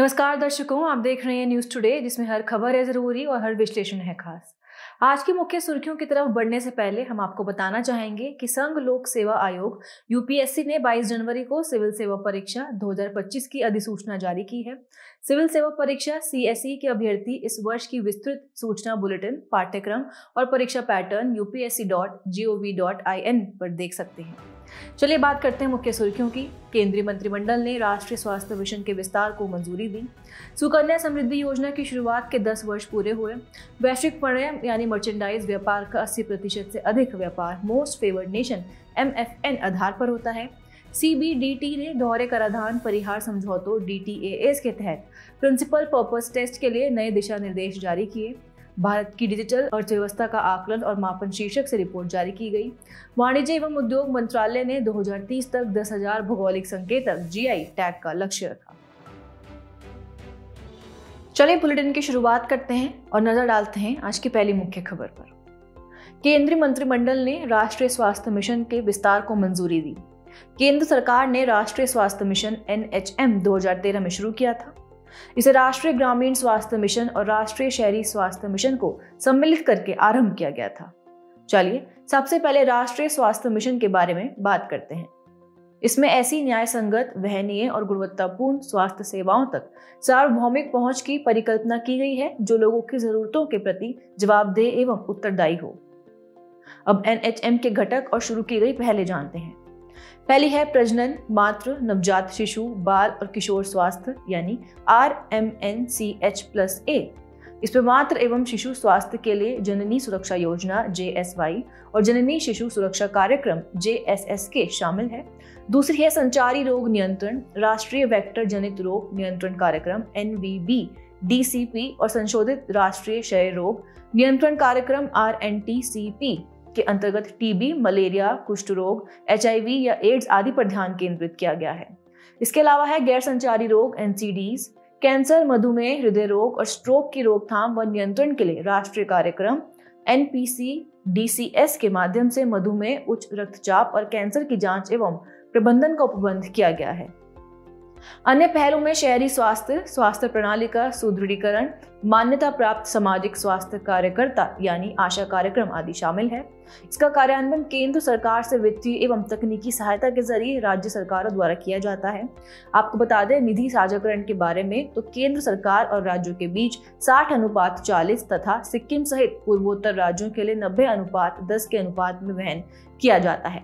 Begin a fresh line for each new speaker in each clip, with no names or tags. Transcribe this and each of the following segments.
नमस्कार दर्शकों, आप देख रहे हैं न्यूज़ टुडे, जिसमें हर खबर है ज़रूरी और हर विश्लेषण है खास। आज की मुख्य सुर्खियों की तरफ बढ़ने से पहले हम आपको बताना चाहेंगे कि संघ लोक सेवा आयोग यूपीएससी ने 22 जनवरी को सिविल सेवा परीक्षा 2025 की अधिसूचना जारी की है। सिविल सेवा परीक्षा सीएसई के अभ्यर्थी इस वर्ष की विस्तृत सूचना बुलेटिन, पाठ्यक्रम और परीक्षा पैटर्न upsc.gov.in पर देख सकते हैं। चलिए बात करते हैं मुख्य सुर्खियों की। केंद्रीय मंत्रिमंडल ने राष्ट्रीय स्वास्थ्य मिशन के विस्तार को मंजूरी दी। सुकन्या समृद्धि योजना की शुरुआत के 10 वर्ष पूरे हुए। वैश्विक पण्य यानी मर्चेंडाइज व्यापार का 80% से अधिक व्यापार मोस्ट फेवर्ड नेशन MFN आधार पर होता है। CBDT ने दोहरे कराधान परिहार समझौतों DTAS के तहत प्रिंसिपल पर्पस टेस्ट के लिए नए दिशा निर्देश जारी किए। भारत की डिजिटल अर्थव्यवस्था का आकलन और मापन शीर्षक से रिपोर्ट जारी की गई। वाणिज्य एवं उद्योग मंत्रालय ने 2030 तक 10,000 भौगोलिक संकेतक GI टैग का लक्ष्य रखा। चलिए बुलेटिन की शुरुआत करते हैं और नजर डालते हैं आज की पहली मुख्य खबर पर। केंद्रीय मंत्रिमंडल ने राष्ट्रीय स्वास्थ्य मिशन के विस्तार को मंजूरी दी। केंद्र सरकार ने राष्ट्रीय स्वास्थ्य मिशन NHM 2013 में शुरू किया था। इसे राष्ट्रीय ग्रामीण स्वास्थ्य मिशन और राष्ट्रीय शहरी स्वास्थ्य मिशन को सम्मिलित करके आरंभ किया गया था। चलिए सबसे पहले राष्ट्रीय स्वास्थ्य मिशन के बारे में बात करते हैं। इसमें ऐसी न्याय संगत, वहनीय और गुणवत्तापूर्ण स्वास्थ्य सेवाओं तक सार्वभौमिक पहुंच की परिकल्पना की गई है, जो लोगों की जरूरतों के प्रति जवाबदेह एवं उत्तरदायी हो। अब NHM के घटक और शुरू की गई पहले जानते हैं। पहली है प्रजनन, मातृ, नवजात शिशु, बाल और किशोर स्वास्थ्य यानी RMNCH+A। इसमें मातृ एवं शिशु स्वास्थ्य के लिए जननी सुरक्षा योजना JSY और जननी शिशु सुरक्षा कार्यक्रम JSSK शामिल है। दूसरी है संचारी रोग नियंत्रण, राष्ट्रीय वेक्टर जनित रोग नियंत्रण कार्यक्रम NVB-DCP और संशोधित राष्ट्रीय क्षय रोग नियंत्रण कार्यक्रम RNTCP के अंतर्गत TB, मलेरिया, कुष्ठ रोग, HIV या एड्स आदि पर ध्यान केंद्रित किया गया है। इसके अलावा है गैर संचारी रोग NCDs, कैंसर, मधुमेह, हृदय रोग और स्ट्रोक की रोकथाम व नियंत्रण के लिए राष्ट्रीय कार्यक्रम NPC-DCS के माध्यम से मधुमेह, उच्च रक्तचाप और कैंसर की जांच एवं प्रबंधन का उपबंध किया गया है। अन्य पहलों में शहरी स्वास्थ्य प्रणाली का सुदृढ़ीकरण, मान्यता प्राप्त सामाजिक स्वास्थ्य कार्यकर्ता यानी आशा कार्यक्रम आदि शामिल है। इसका कार्यान्वयन केंद्र सरकार से वित्तीय एवं तकनीकी सहायता के जरिए राज्य सरकारों द्वारा किया जाता है। आपको बता दें निधि साझाकरण के बारे में, तो केंद्र सरकार और राज्यों के बीच 60:40 तथा सिक्किम सहित पूर्वोत्तर राज्यों के लिए 90:10 के अनुपात में वहन किया जाता है।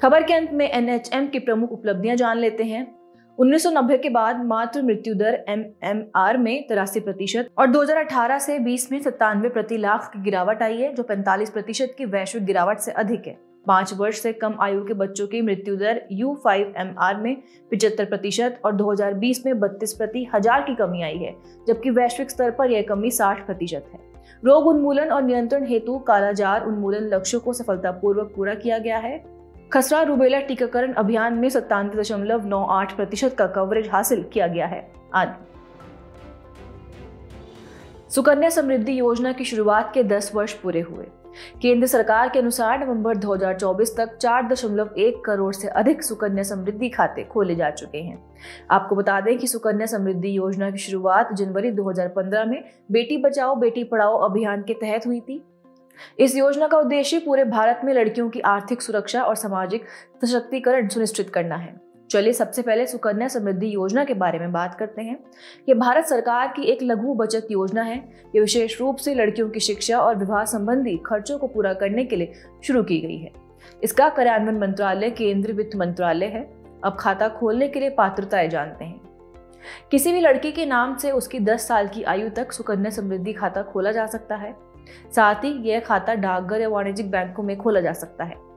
खबर के अंत में NHM की प्रमुख उपलब्धियां जान लेते हैं। 1990 के बाद मातृ मृत्यु दर MMR में 83% और 2018 से 20 में 97 प्रति लाख की गिरावट आई है, जो 45% की वैश्विक गिरावट से अधिक है। 5 वर्ष से कम आयु के बच्चों की मृत्यु दर U5MR में 75% और 2020 में 32 प्रति हजार की कमी आई है, जबकि वैश्विक स्तर पर यह कमी 60% है। रोग उन्मूलन और नियंत्रण हेतु कालाजार उन्मूलन लक्ष्यों को सफलतापूर्वक पूरा किया गया है। खसरा रूबेला टीकाकरण अभियान में 97.98% का कवरेज हासिल किया गया है आदि। सुकन्या समृद्धि योजना की शुरुआत के 10 वर्ष पूरे हुए। केंद्र सरकार के अनुसार नवंबर 2024 तक 4.1 करोड़ से अधिक सुकन्या समृद्धि खाते खोले जा चुके हैं। आपको बता दें कि सुकन्या समृद्धि योजना की शुरुआत जनवरी 2015 में बेटी बचाओ बेटी पढ़ाओ अभियान के तहत हुई थी। इस योजना का उद्देश्य पूरे भारत में लड़कियों की आर्थिक सुरक्षा और सामाजिक सशक्तिकरण सुनिश्चित करना है। चलिए सबसे पहले सुकन्या समृद्धि योजना के बारे में बात करते हैं। ये भारत सरकार की एक लघु बचत योजना है। ये विशेष रूप से लड़कियों की शिक्षा और विवाह संबंधी खर्चों को पूरा करने के लिए शुरू की गई है। इसका कार्यान्वयन मंत्रालय केंद्रीय वित्त मंत्रालय है। अब खाता खोलने के लिए पात्रताएं जानते हैं। किसी भी लड़की के नाम से उसकी 10 साल की आयु तक सुकन्या समृद्धि खाता खोला जा सकता है। साथ ही यह खाता डाकघर या वाणिज्यिक बैंकों में खोला जा सकता है।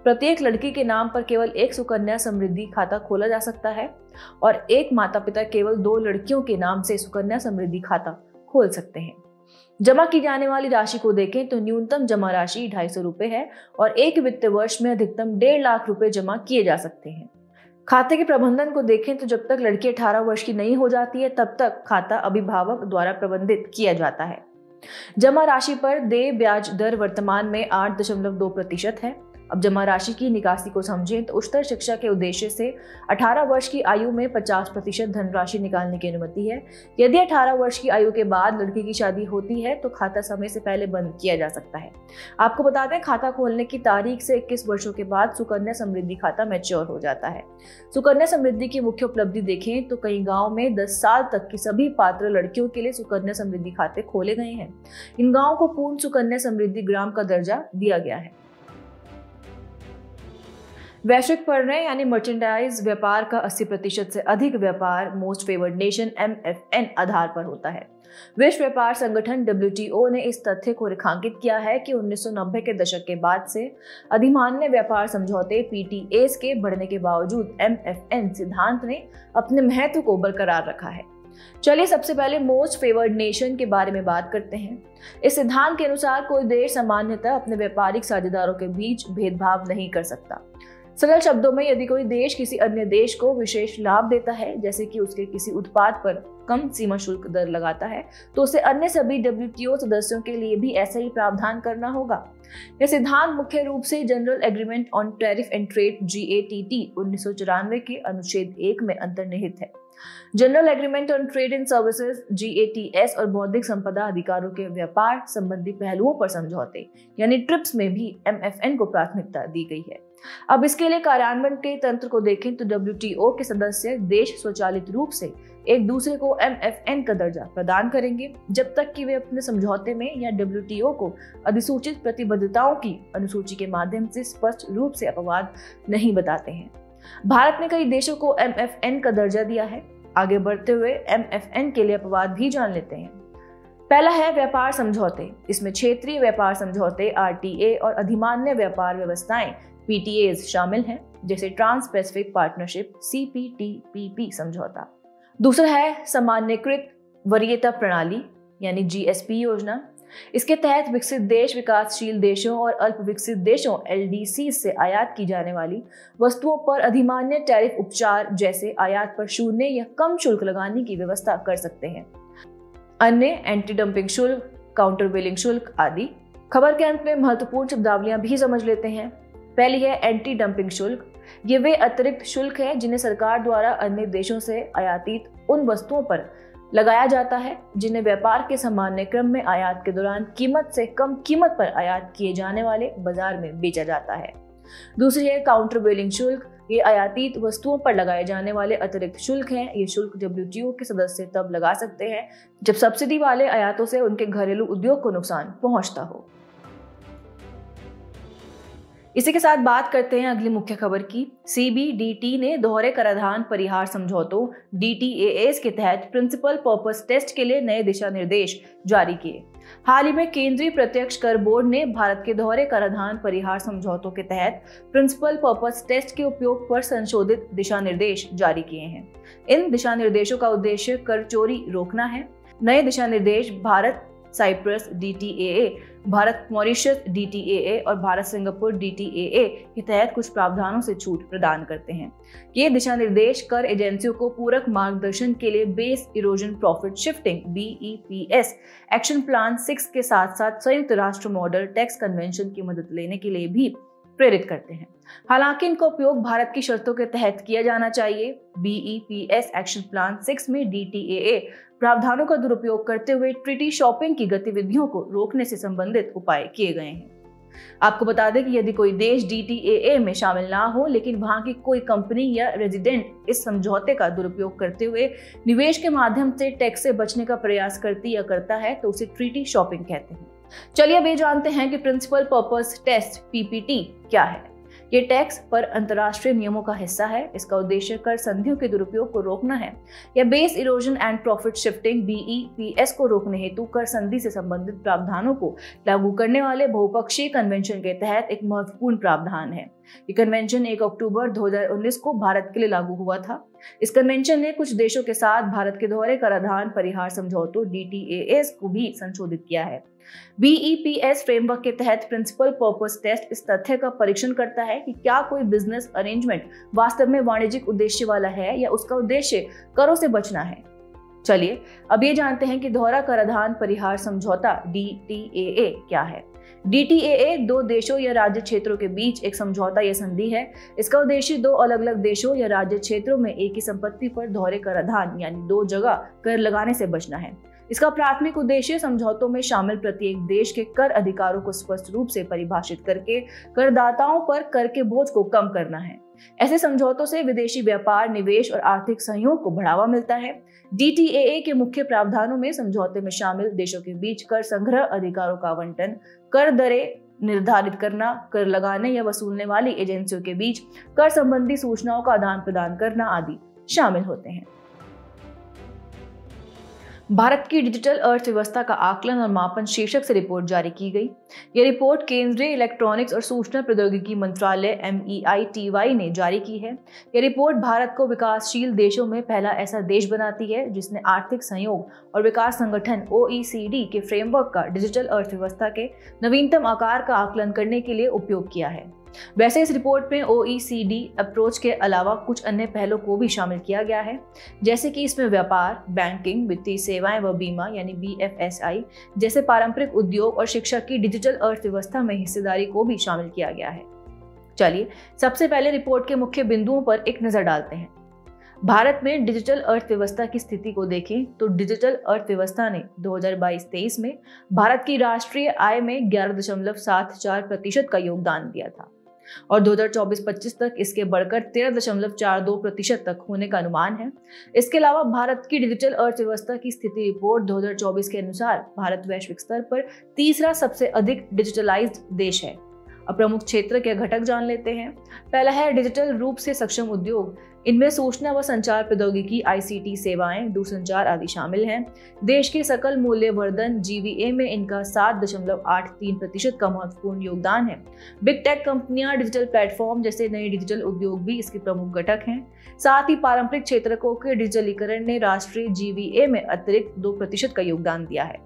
प्रत्येक लड़की के नाम पर केवल एक सुकन्या समृद्धि खाता खोला जा सकता है और एक माता पिता केवल 2 लड़कियों के नाम से सुकन्या समृद्धि खाता खोल सकते हैं। जमा की जाने वाली राशि को देखें तो न्यूनतम जमा राशि 250 रुपए है और एक वित्त वर्ष में अधिकतम 1.5 लाख रुपए जमा किए जा सकते हैं। खाते के प्रबंधन को देखें तो जब तक लड़की 18 वर्ष की नहीं हो जाती है तब तक खाता अभिभावक द्वारा प्रबंधित किया जाता है। जमा राशि पर देय ब्याज दर वर्तमान में 8.2% है। अब जमा राशि की निकासी को समझें तो उच्चतर शिक्षा के उद्देश्य से 18 वर्ष की आयु में 50% धनराशि निकालने की अनुमति है। यदि 18 वर्ष की आयु के बाद लड़की की शादी होती है तो खाता समय से पहले बंद किया जा सकता है। आपको बता दें, खाता खोलने की तारीख से 21 वर्षों के बाद सुकन्या समृद्धि खाता मैच्योर हो जाता है। सुकन्या समृद्धि की मुख्य उपलब्धि देखें तो कई गाँव में 10 साल तक की सभी पात्र लड़कियों के लिए सुकन्या समृद्धि खाते खोले गए हैं। इन गाँवों को पूर्ण सुकन्या समृद्धि ग्राम का दर्जा दिया गया है। वैश्विक परिणय यानी मर्चेंडाइज व्यापार का 80% से अधिक व्यापार मोस्ट फेवर्ड नेशन MFN आधार पर होता है। विश्व व्यापार संगठन WTO ने इस तथ्य को रेखांकित किया है कि 1990 के दशक के बाद से अधिमान्य व्यापार समझौते PTAs के बढ़ने के बावजूद MFN सिद्धांत ने अपने महत्व को बरकरार रखा है। चलिए सबसे पहले मोस्ट फेवर्ड नेशन के बारे में बात करते हैं। इस सिद्धांत के अनुसार कोई देश सामान्यतः अपने व्यापारिक साझेदारों के बीच भेदभाव नहीं कर सकता। सरल शब्दों में, यदि कोई देश किसी अन्य देश को विशेष लाभ देता है, जैसे कि उसके किसी उत्पाद पर कम सीमा शुल्क दर लगाता है, तो उसे अन्य सभी WTO सदस्यों के लिए भी ऐसा ही प्रावधान करना होगा। यह सिद्धांत मुख्य रूप से general agreement on tariff and trade GATT 1994 के अनुच्छेद 1 में अंतर्निहित है। General agreement on trade in services GATS और बौद्धिक संपदा अधिकारों के व्यापार संबंधी पहलुओं पर समझौते यानी ट्रिप्स में भी MFN को प्राथमिकता दी गई है। अब इसके लिए कार्यान्वयन के तंत्र को देखें तो WTO के सदस्य देश स्वचालित रूप से एक दूसरे को MFN का दर्जा प्रदान करेंगे जब तक कि वे अपने समझौते में या WTO को अधिसूचित प्रतिबद्धताओं की अनुसूची के माध्यम से स्पष्ट रूप से अपवाद नहीं बताते हैं। भारत ने कई देशों को MFN का दर्जा दिया है। आगे बढ़ते हुए MFN के लिए अपवाद भी जान लेते हैं। पहला है व्यापार समझौते। इसमें क्षेत्रीय व्यापार समझौते RTA और अधिमान्य व्यापार व्यवस्थाएं PTAs शामिल हैं, जैसे ट्रांस पैसिफिक पार्टनरशिप CPTPP समझौता। दूसरा है सामान्यीकृत वरीयता प्रणाली यानी GSP योजना। इसके तहत विकसित देश विकासशील देशों और अल्प विकसित देशों LDC से आयात की जाने वाली वस्तुओं पर अधिमान्य टैरिफ उपचार जैसे आयात पर शून्य या कम शुल्क लगाने की व्यवस्था कर सकते हैं। अन्य एंटी डंपिंग शुल्क, काउंटर वेलिंग शुल्क आदि। खबर के अंत में महत्वपूर्ण शब्दावलियां भी समझ लेते हैं। पहली है एंटी डंपिंग शुल्क। ये वे अतिरिक्त शुल्क है जिन्हें सरकार द्वारा अन्य देशों से आयातित उन वस्तुओं पर लगाया जाता है जिन्हें व्यापार के सामान्य क्रम में आयात के दौरान कीमत से कम कीमत पर आयात किए जाने वाले बाजार में बेचा जाता है। दूसरी है काउंटर वेलिंग शुल्क। ये आयातित वस्तुओं पर लगाए जाने वाले अतिरिक्त शुल्क हैं। ये शुल्क WTO के सदस्य तब लगा सकते हैं जब सब्सिडी वाले आयातों से उनके घरेलू उद्योग को नुकसान पहुंचता हो। इसी के साथ बात करते हैं अगली मुख्य खबर की। CBDT ने दोहरे कराधान परिहार समझौतों DTAS के तहत प्रिंसिपल पर्पस टेस्ट के लिए नए दिशा निर्देश जारी किए। हाल ही में केंद्रीय प्रत्यक्ष कर बोर्ड ने भारत के दोहरे कराधान परिहार समझौतों के तहत प्रिंसिपल पर्पस टेस्ट के उपयोग पर संशोधित दिशा निर्देश जारी किए हैं। इन दिशा निर्देशों का उद्देश्य कर चोरी रोकना है। नए दिशा निर्देश Bharat Cyprus DTAA, Bharat Mauritius DTAA और भारत सिंगापुर DTAA के तहत कुछ प्रावधानों से छूट प्रदान करते हैं। ये दिशा निर्देश कर एजेंसियों को पूरक मार्गदर्शन के लिए base erosion profit shifting BEPS action plan 6 के साथ साथ संयुक्त राष्ट्र मॉडल टैक्स कन्वेंशन की मदद लेने के लिए भी प्रेरित करते हैं। हालांकि इनका उपयोग भारत की शर्तों के तहत किया जाना चाहिए। BEPS एक्शन प्लान 6 में DTAA प्रावधानों का दुरुपयोग करते हुए ट्रीटी शॉपिंग की गतिविधियों को रोकने से संबंधित उपाय किए गए हैं। आपको बता दें कि यदि कोई देश DTAA में शामिल ना हो लेकिन वहां की कोई कंपनी या रेजिडेंट इस समझौते का दुरुपयोग करते हुए निवेश के माध्यम से टैक्स से बचने का प्रयास करती या करता है तो उसे ट्रीटी शॉपिंग कहते हैं। चलिए अब ये जानते हैं कि प्रिंसिपल पर्पस टेस्ट PPT क्या है। ये टैक्स पर अंतर्राष्ट्रीय नियमों का हिस्सा है। इसका उद्देश्य कर संधियों के दुरुपयोग को रोकना है या base erosion and profit shifting BEPS को रोकने हेतु कर संधि से संबंधित प्रावधानों को लागू करने वाले बहुपक्षीय कन्वेंशन के तहत एक महत्वपूर्ण प्रावधान है। ये कन्वेंशन 1 अक्टूबर 2019 को भारत के लिए लागू हुआ था। इस कन्वेंशन ने कुछ देशों के साथ भारत के दोहरे कराधान परिहार समझौतों DTAS को भी संशोधित किया है। BEPS फ्रेमवर्क के तहत प्रिंसिपल पर्पस टेस्ट इस तथ्य का परीक्षण करता है कि क्या कोई बिजनेस अरेंजमेंट वास्तव में वाणिज्यिक उद्देश्य वाला है या उसका उद्देश्य करों से बचना है। चलिए अब ये जानते हैं कि दोहरा कराधान परिहार समझौता DTAA क्या है। DTAA दो देशों या राज्य क्षेत्रों के बीच एक समझौता या संधि है। इसका उद्देश्य दो अलग अलग देशों या राज्य क्षेत्रों में एक ही संपत्ति पर दोहरे कराधान यानी दो जगह कर लगाने से बचना है। इसका प्राथमिक उद्देश्य समझौतों में शामिल प्रत्येक देश के कर अधिकारों को स्पष्ट रूप से परिभाषित करके करदाताओं पर कर के बोझ को कम करना है। ऐसे समझौतों से विदेशी व्यापार, निवेश और आर्थिक सहयोग को बढ़ावा मिलता है। DTAA के मुख्य प्रावधानों में समझौते में शामिल देशों के बीच कर संग्रह अधिकारों का आवंटन, कर दरें निर्धारित करना, कर लगाने या वसूलने वाली एजेंसियों के बीच कर संबंधी सूचनाओं का आदान प्रदान करना आदि शामिल होते हैं। भारत की डिजिटल अर्थव्यवस्था का आकलन और मापन शीर्षक से रिपोर्ट जारी की गई। यह रिपोर्ट केंद्रीय इलेक्ट्रॉनिक्स और सूचना प्रौद्योगिकी मंत्रालय MEITY ने जारी की है। यह रिपोर्ट भारत को विकासशील देशों में पहला ऐसा देश बनाती है जिसने आर्थिक सहयोग और विकास संगठन OECD के फ्रेमवर्क का डिजिटल अर्थव्यवस्था के नवीनतम आकार का आकलन करने के लिए उपयोग किया है। वैसे इस रिपोर्ट में OECD अप्रोच के अलावा कुछ अन्य पहलों को भी शामिल किया गया है, जैसे कि इसमें व्यापार, बैंकिंग, वित्तीय सेवाएं व बीमा यानी BFSI जैसे पारंपरिक उद्योग और शिक्षा की डिजिटल अर्थव्यवस्था में हिस्सेदारी को भी शामिल किया गया है। चलिए सबसे पहले रिपोर्ट के मुख्य बिंदुओं पर एक नजर डालते हैं। भारत में डिजिटल अर्थव्यवस्था की स्थिति को देखें तो डिजिटल अर्थव्यवस्था ने 2022-23 में भारत की राष्ट्रीय आय में 11.74% का योगदान दिया था और 2024-25 तक इसके बढ़कर 13.42% तक होने का अनुमान है। इसके अलावा भारत की डिजिटल अर्थव्यवस्था की स्थिति रिपोर्ट 2024 के अनुसार भारत वैश्विक स्तर पर तीसरा सबसे अधिक डिजिटलाइज्ड देश है। अब प्रमुख क्षेत्र के घटक जान लेते हैं। पहला है डिजिटल रूप से सक्षम उद्योग। इनमें सूचना व संचार प्रौद्योगिकी, ICT सेवाएं, दूरसंचार आदि शामिल हैं। देश के सकल मूल्यवर्धन GVA में इनका 7.83% का महत्वपूर्ण योगदान है। बिग टेक कंपनियां, डिजिटल प्लेटफॉर्म जैसे नए डिजिटल उद्योग भी इसके प्रमुख घटक हैं। साथ ही पारंपरिक क्षेत्रकों के डिजिटलीकरण ने राष्ट्रीय GVA में अतिरिक्त 2% का योगदान दिया है।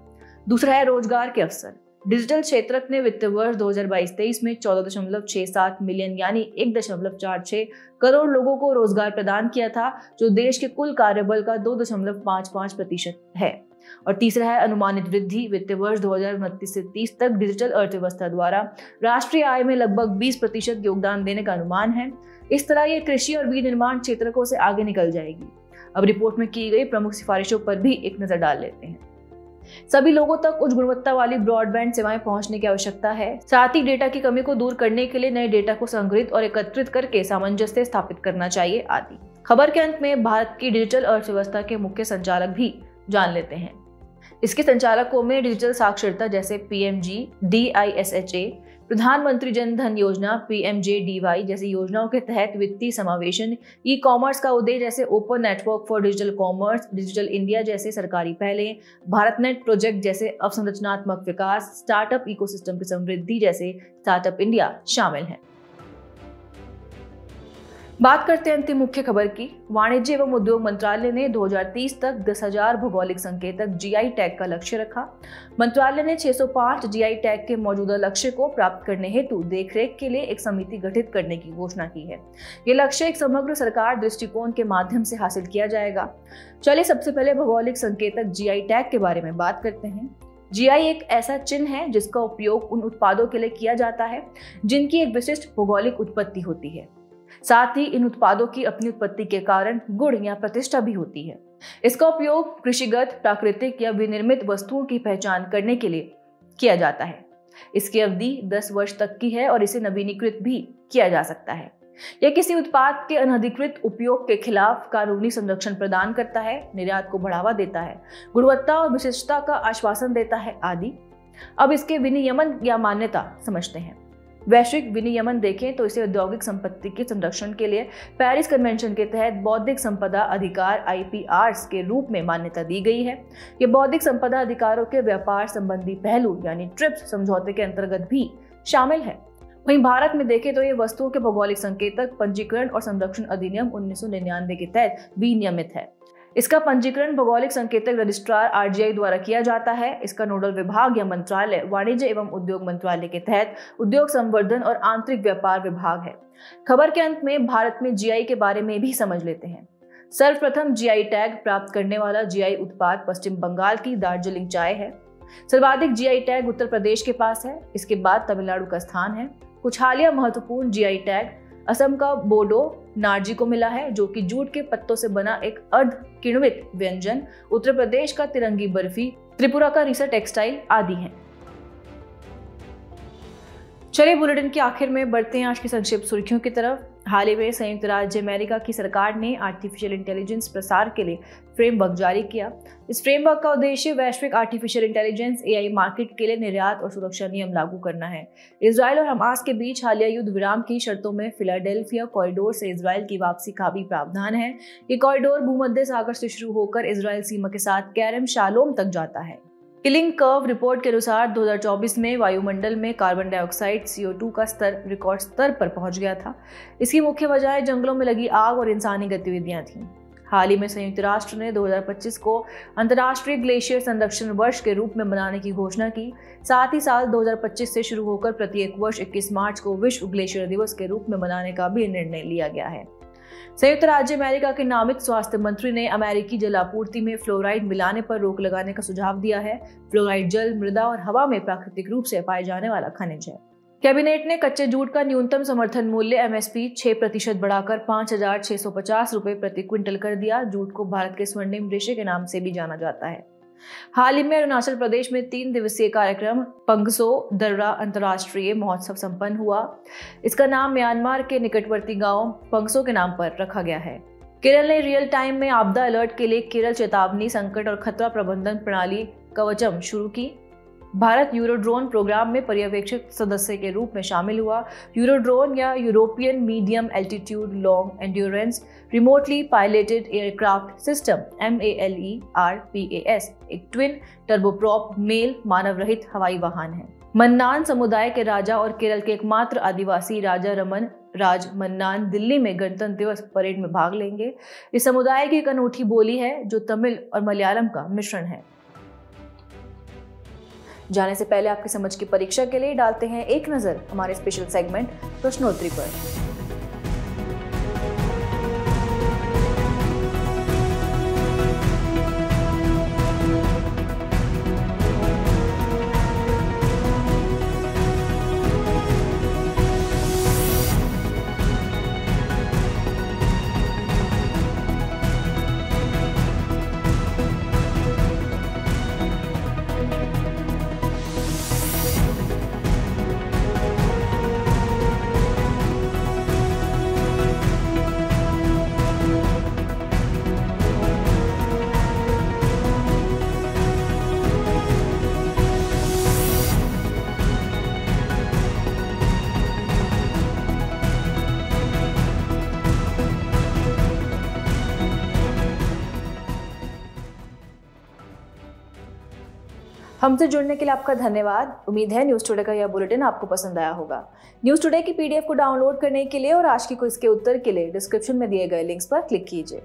दूसरा है रोजगार के अवसर। डिजिटल क्षेत्र ने वित्त वर्ष 2022-23 में 14.67 मिलियन यानी 1.46 करोड़ लोगों को रोजगार प्रदान किया था, जो देश के कुल कार्यबल का 2.55% है। और तीसरा है अनुमानित वृद्धि। वित्त वर्ष 2029 से 30 तक डिजिटल अर्थव्यवस्था द्वारा राष्ट्रीय आय में लगभग 20% योगदान देने का अनुमान है। इस तरह ये कृषि और विनिर्माण क्षेत्रकों से आगे निकल जाएगी। अब रिपोर्ट में की गई प्रमुख सिफारिशों पर भी एक नजर डाल लेते हैं। सभी लोगों तक उच्च गुणवत्ता वाली ब्रॉडबैंड सेवाएं पहुंचने की आवश्यकता है। साथ ही डेटा की कमी को दूर करने के लिए नए डेटा को संग्रहित और एकत्रित करके सामंजस्य स्थापित करना चाहिए आदि। खबर के अंत में भारत की डिजिटल अर्थव्यवस्था के मुख्य संचालक भी जान लेते हैं। इसके संचालकों में डिजिटल साक्षरता जैसे PMG, DISHA, प्रधानमंत्री जन धन योजना PMJDY जैसी योजनाओं के तहत वित्तीय समावेशन, ई-कॉमर्स का उदय जैसे open network for digital commerce, digital India जैसे सरकारी पहलें, भारत नेट प्रोजेक्ट जैसे अवसंरचनात्मक विकास, स्टार्टअप इकोसिस्टम की समृद्धि जैसे स्टार्टअप इंडिया शामिल हैं। बात करते हैं अंतिम मुख्य खबर की। वाणिज्य एवं उद्योग मंत्रालय ने 2030 तक 10,000 भौगोलिक संकेतक GI टैग का लक्ष्य रखा। मंत्रालय ने 605 GI टैग के मौजूदा लक्ष्य को प्राप्त करने हेतु देखरेख के लिए एक समिति गठित करने की घोषणा की है। ये लक्ष्य एक समग्र सरकार दृष्टिकोण के माध्यम से हासिल किया जाएगा। चलिए सबसे पहले भौगोलिक संकेतक GI टैग के बारे में बात करते हैं। GI एक ऐसा चिन्ह है जिसका उपयोग उन उत्पादों के लिए किया जाता है जिनकी एक विशिष्ट भौगोलिक उत्पत्ति होती है। साथ ही इन उत्पादों की अपनी उत्पत्ति के कारण गुण या प्रतिष्ठा भी होती है। इसका उपयोग कृषिगत, प्राकृतिक या विनिर्मित वस्तुओं की पहचान करने के लिए किया जाता है। इसकी अवधि 10 वर्ष तक की है और इसे नवीनीकृत भी किया जा सकता है। यह किसी उत्पाद के अनधिकृत उपयोग के खिलाफ कानूनी संरक्षण प्रदान करता है, निर्यात को बढ़ावा देता है, गुणवत्ता और विशिष्टता का आश्वासन देता है आदि। अब इसके विनियमन या मान्यता समझते हैं। वैश्विक विनियमन देखें तो इसे औद्योगिक संपत्ति के संरक्षण के लिए पेरिस कन्वेंशन के तहत बौद्धिक संपदा अधिकार IPRs के रूप में मान्यता दी गई है। ये बौद्धिक संपदा अधिकारों के व्यापार संबंधी पहलू यानी ट्रिप्स समझौते के अंतर्गत भी शामिल है। वहीं भारत में देखें तो ये वस्तुओं के भौगोलिक संकेतक पंजीकरण और संरक्षण अधिनियम 1999 के तहत विनियमित है। इसका पंजीकरण भौगोलिक संकेतक रजिस्ट्रार RGI द्वारा किया जाता है। इसका नोडल विभाग या मंत्रालय वाणिज्य एवं उद्योग मंत्रालय के तहत उद्योग संवर्धन और आंतरिक व्यापार विभाग है। खबर के अंत में भारत में GI के बारे में भी समझ लेते हैं। सर्वप्रथम GI टैग प्राप्त करने वाला GI उत्पाद पश्चिम बंगाल की दार्जिलिंग चाय है। सर्वाधिक जीआई टैग उत्तर प्रदेश के पास है, इसके बाद तमिलनाडु का स्थान है। कुछ हालिया महत्वपूर्ण जीआई टैग असम का बोडो नार्जी को मिला है, जो कि जूट के पत्तों से बना एक अर्ध किण्वित व्यंजन, उत्तर प्रदेश का तिरंगी बर्फी, त्रिपुरा का रीसा टेक्सटाइल आदि हैं। चलिए बुलेटिन के आखिर में बढ़ते हैं आज की संक्षिप्त सुर्खियों की तरफ। हाल ही में संयुक्त राज्य अमेरिका की सरकार ने आर्टिफिशियल इंटेलिजेंस प्रसार के लिए फ्रेमवर्क जारी किया। इस फ्रेमवर्क का उद्देश्य वैश्विक आर्टिफिशियल इंटेलिजेंस एआई मार्केट के लिए निर्यात और सुरक्षा नियम लागू करना है। इजरायल और हमास के बीच हालिया युद्ध विराम की शर्तों में फिलाडेल्फिया कॉरिडोर से इजरायल की वापसी का भी प्रावधान है। ये कॉरिडोर भूमध्य सागर से शुरू होकर इजरायल सीमा के साथ कैरम शालोम तक जाता है। किलिंग कर्व रिपोर्ट के अनुसार 2024 में वायुमंडल में कार्बन डाइऑक्साइड CO2 का स्तर रिकॉर्ड स्तर पर पहुंच गया था। इसकी मुख्य वजह जंगलों में लगी आग और इंसानी गतिविधियां थीं। हाल ही में संयुक्त राष्ट्र ने 2025 को अंतर्राष्ट्रीय ग्लेशियर संरक्षण वर्ष के रूप में मनाने की घोषणा की। साथ ही साल 2025 से शुरू होकर प्रत्येक वर्ष 21 मार्च को विश्व ग्लेशियर दिवस के रूप में मनाने का भी निर्णय लिया गया है। संयुक्त राज्य अमेरिका के नामित स्वास्थ्य मंत्री ने अमेरिकी जलापूर्ति में फ्लोराइड मिलाने पर रोक लगाने का सुझाव दिया है। फ्लोराइड जल, मृदा और हवा में प्राकृतिक रूप से पाए जाने वाला खनिज है। कैबिनेट ने कच्चे जूट का न्यूनतम समर्थन मूल्य MSP 6% बढ़ाकर 5,650 रुपए प्रति क्विंटल कर दिया। जूट को भारत के स्वर्णिम रेशे के नाम से भी जाना जाता है। हाल ही में अरुणाचल प्रदेश में 3 दिवसीय कार्यक्रम पंगसो दर्रा अंतर्राष्ट्रीय महोत्सव संपन्न हुआ। इसका नाम म्यांमार के निकटवर्ती गांव पंगसो के नाम पर रखा गया है। केरल ने रियल टाइम में आपदा अलर्ट के लिए केरल चेतावनी संकट और खतरा प्रबंधन प्रणाली कवचम शुरू की। भारत यूरोड्रोन प्रोग्राम में पर्यवेक्षक सदस्य के रूप में शामिल हुआ। यूरोड्रोन या European medium altitude long endurance remotely piloted aircraft system MALERPAS एक ट्विन टर्बोप्रॉप मेल मानव रहित हवाई वाहन है। मन्नान समुदाय के राजा और केरल के एकमात्र आदिवासी राजा रमन राज मन्नान दिल्ली में गणतंत्र दिवस परेड में भाग लेंगे। इस समुदाय की एक अनूठी बोली है जो तमिल और मलयालम का मिश्रण है। जाने से पहले आपकी समझ की परीक्षा के लिए डालते हैं एक नजर हमारे स्पेशल सेगमेंट प्रश्नोत्तरी पर। हमसे जुड़ने के लिए आपका धन्यवाद। उम्मीद है न्यूज़ टुडे का यह बुलेटिन आपको पसंद आया होगा। न्यूज़ टुडे की PDF को डाउनलोड करने के लिए और आज की क्विज के उत्तर के लिए डिस्क्रिप्शन में दिए गए लिंक्स पर क्लिक कीजिए।